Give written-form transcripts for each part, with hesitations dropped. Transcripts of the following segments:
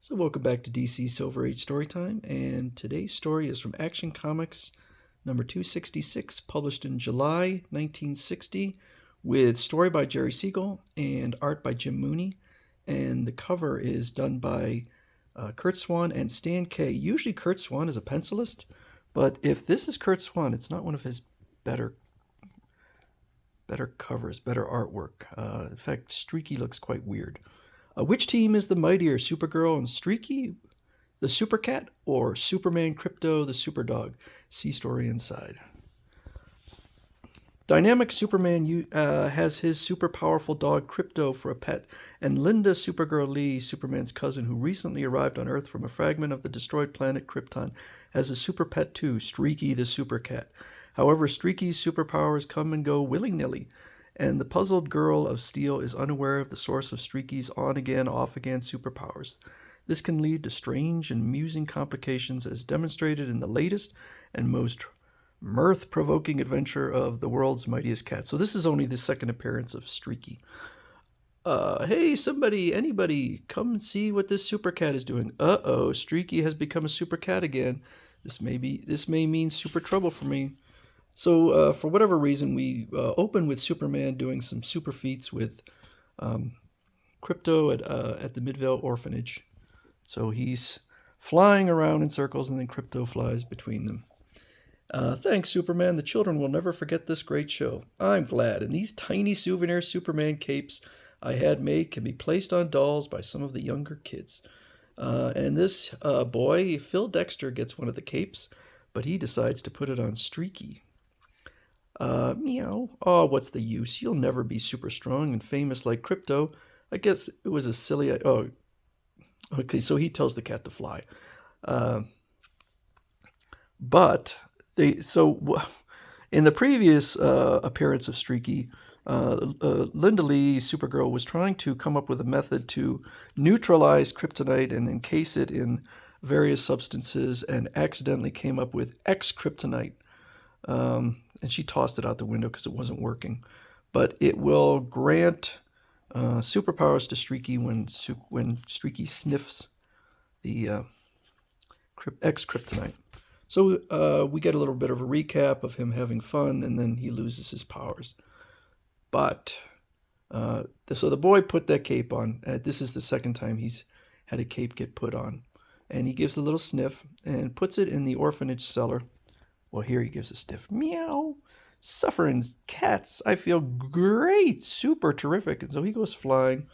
So welcome back to DC Silver Age Storytime, and today's story is from Action Comics number 266, published in July 1960, with story by Jerry Siegel and art by Jim Mooney, and the cover is done by Kurt Swan and Stan K. Usually Kurt Swan is a pencilist, but if this is Kurt Swan, it's not one of his better covers, better artwork. In fact, Streaky looks quite weird. Which team is the mightier, Supergirl and Streaky the Super-Cat, or Superman Krypto the Superdog? See story inside. Dynamic Superman has his super powerful dog Krypto for a pet, and Linda Supergirl Lee, Superman's cousin who recently arrived on Earth from a fragment of the destroyed planet Krypton, has a super pet too, Streaky the Super-Cat. However, Streaky's superpowers come and go willy-nilly, and the puzzled girl of steel is unaware of the source of Streaky's on-again, off-again superpowers. This can lead to strange and amusing complications as demonstrated in the latest and most mirth-provoking adventure of the world's mightiest cat. So this is only the second appearance of Streaky. Hey, somebody, anybody, come and see what this super cat is doing. Uh-oh, Streaky has become a super cat again. This may mean super trouble for me. So, for whatever reason, we open with Superman doing some super feats with Krypto at the Midvale Orphanage. So he's flying around in circles, and then Krypto flies between them. Thanks, Superman. The children will never forget this great show. I'm glad. And these tiny souvenir Superman capes I had made can be placed on dolls by some of the younger kids. And this boy, Phil Dexter, gets one of the capes, but he decides to put it on Streaky. Meow. Oh, what's the use? You'll never be super strong and famous like Krypto. I guess it was a silly... Oh, okay, so he tells the cat to fly. But, in the previous appearance of Streaky, Linda Lee, Supergirl, was trying to come up with a method to neutralize kryptonite and encase it in various substances, and accidentally came up with X-kryptonite. And she tossed it out the window because it wasn't working. But it will grant superpowers to Streaky when Streaky sniffs the X-kryptonite. So we get a little bit of a recap of him having fun, and then he loses his powers. But, so the boy put that cape on. This is the second time he's had a cape get put on. And he gives a little sniff and puts it in the orphanage cellar. Well, here he gives a stiff meow. Suffering cats, I feel great, super terrific. And so he goes flying.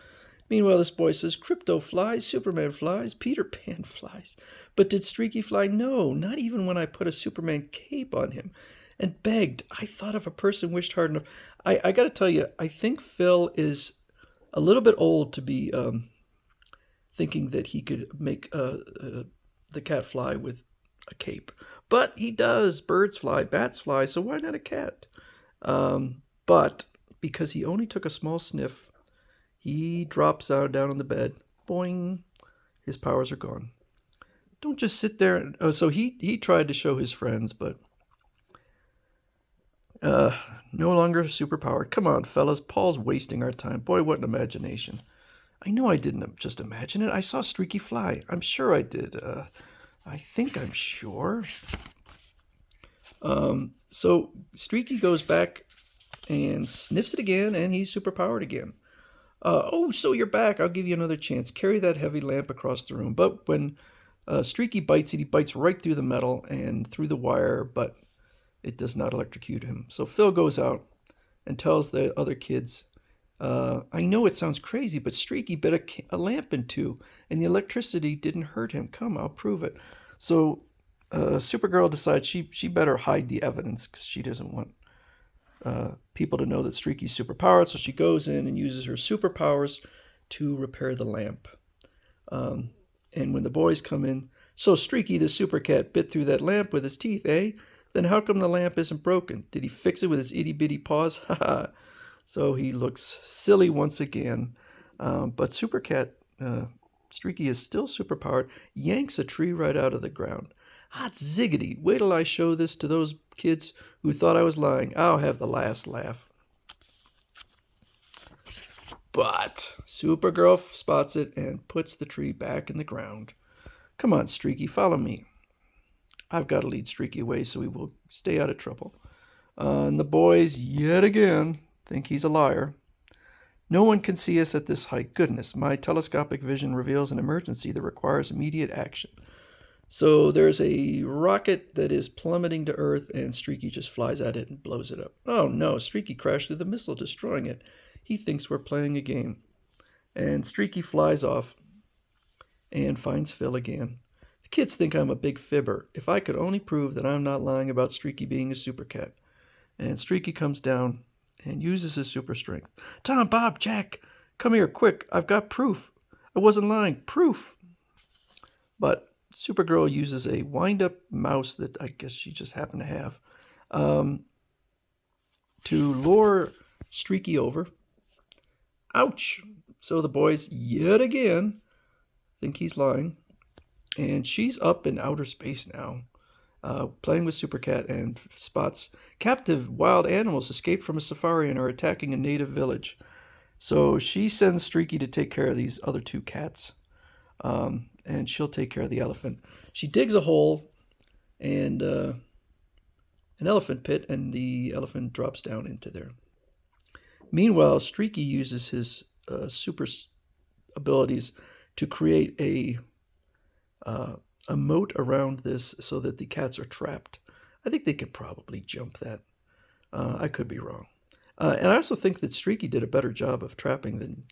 Meanwhile, this boy says, Krypto flies, Superman flies, Peter Pan flies. But did Streaky fly? No, not even when I put a Superman cape on him. And begged. I thought if a person wished hard enough. I got to tell you, I think Phil is a little bit old to be thinking that he could make the cat fly with a cape. But he does. Birds fly, bats fly, so why not a cat? But because he only took a small sniff, he drops down on the bed. Boing. His powers are gone. Don't just sit there. So he tried to show his friends, but no longer superpowered. Come on, fellas. Paul's wasting our time. Boy, what an imagination. I know I didn't just imagine it. I saw Streaky fly. I'm sure I did. I think I'm sure. So Streaky goes back and sniffs it again, and he's superpowered again. Oh, so you're back. I'll give you another chance. Carry that heavy lamp across the room. But when Streaky bites it, he bites right through the metal and through the wire, but it does not electrocute him. So Phil goes out and tells the other kids, I know it sounds crazy, but Streaky bit a lamp in two, and the electricity didn't hurt him. Come, I'll prove it. So Supergirl decides she better hide the evidence because she doesn't want people to know that Streaky's superpowered. So she goes in and uses her superpowers to repair the lamp. And when the boys come in, so Streaky the Super-Cat bit through that lamp with his teeth, eh? Then how come the lamp isn't broken? Did he fix it with his itty-bitty paws? Ha. So he looks silly once again. But Super-Cat, Streaky is still superpowered, yanks a tree right out of the ground. Hot ziggity. Wait till I show this to those kids who thought I was lying. I'll have the last laugh. But Supergirl spots it and puts the tree back in the ground. Come on, Streaky, follow me. I've got to lead Streaky away so he will stay out of trouble. And the boys, yet again, think he's a liar. No one can see us at this height. Goodness, my telescopic vision reveals an emergency that requires immediate action. So there's a rocket that is plummeting to Earth, and Streaky just flies at it and blows it up. Oh no, Streaky crashed through the missile, destroying it. He thinks we're playing a game. And Streaky flies off and finds Phil again. The kids think I'm a big fibber. If I could only prove that I'm not lying about Streaky being a super-cat. And Streaky comes down and uses his super strength. Tom, Bob, Jack, come here, quick. I've got proof. I wasn't lying. Proof. But Supergirl uses a wind-up mouse that I guess she just happened to have to lure Streaky over. Ouch! So the boys, yet again, think he's lying. And she's up in outer space now, playing with Super-Cat, and spots captive wild animals escaped from a safari and are attacking a native village. So she sends Streaky to take care of these other two cats. And she'll take care of the elephant. She digs a hole and an elephant pit, and the elephant drops down into there. Meanwhile, Streaky uses his super abilities to create a moat around this so that the cats are trapped. I think they could probably jump that. I could be wrong. And I also think that Streaky did a better job of trapping than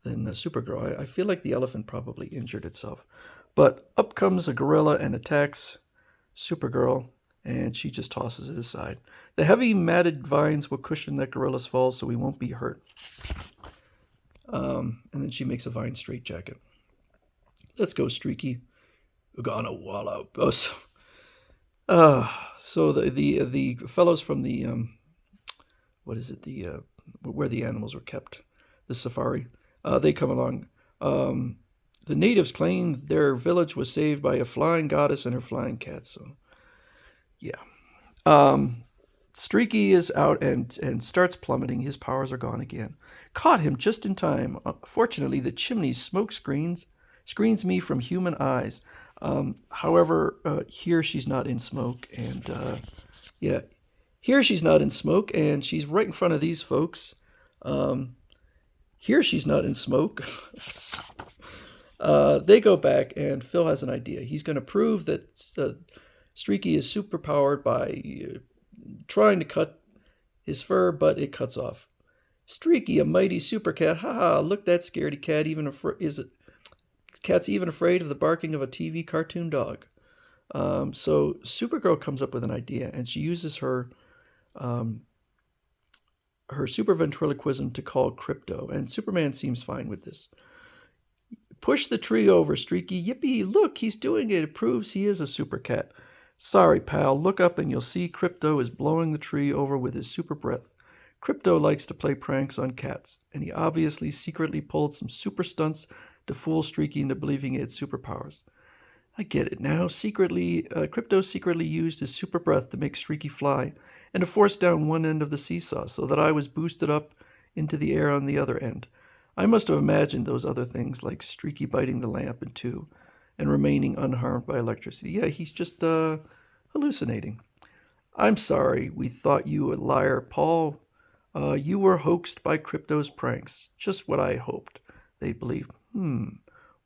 Supergirl. I feel like the elephant probably injured itself. But up comes a gorilla and attacks Supergirl, and she just tosses it aside. The heavy matted vines will cushion that gorilla's fall so he won't be hurt. And then she makes a vine straitjacket. Let's go, Streaky. We're gonna wallow. So the fellows from the where the animals were kept, the safari, they come along. The natives claim their village was saved by a flying goddess and her flying cat. So, yeah. Streaky is out and starts plummeting. His powers are gone again. Caught him just in time. Fortunately, the chimney's smoke screens me from human eyes. However, here she's not in smoke, and here she's not in smoke, and she's right in front of these folks. Here she's not in smoke. They go back, and Phil has an idea. He's going to prove that Streaky is superpowered by trying to cut his fur, but it cuts off. Streaky, a mighty super-cat. Haha, look, that scaredy cat cat's even afraid of the barking of a TV cartoon dog. So Supergirl comes up with an idea, and she uses her super ventriloquism to call Crypto, and Superman seems fine with this. Push the tree over, Streaky. Yippee, look, he's doing it. It proves he is a super-cat. Sorry, pal. Look up and you'll see Crypto is blowing the tree over with his super breath. Crypto likes to play pranks on cats, and he obviously secretly pulled some super stunts to fool Streaky into believing he had superpowers. I get it now. Crypto secretly used his super breath to make Streaky fly and to force down one end of the seesaw so that I was boosted up into the air on the other end. I must have imagined those other things, like Streaky biting the lamp in two and remaining unharmed by electricity. Yeah, he's just hallucinating. I'm sorry, we thought you a liar, Paul. You were hoaxed by Crypto's pranks. Just what I hoped they'd believe.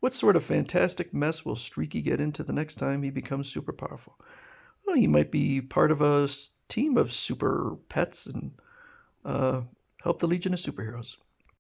What sort of fantastic mess will Streaky get into the next time he becomes super powerful? Well, he might be part of a team of super pets and help the Legion of Superheroes.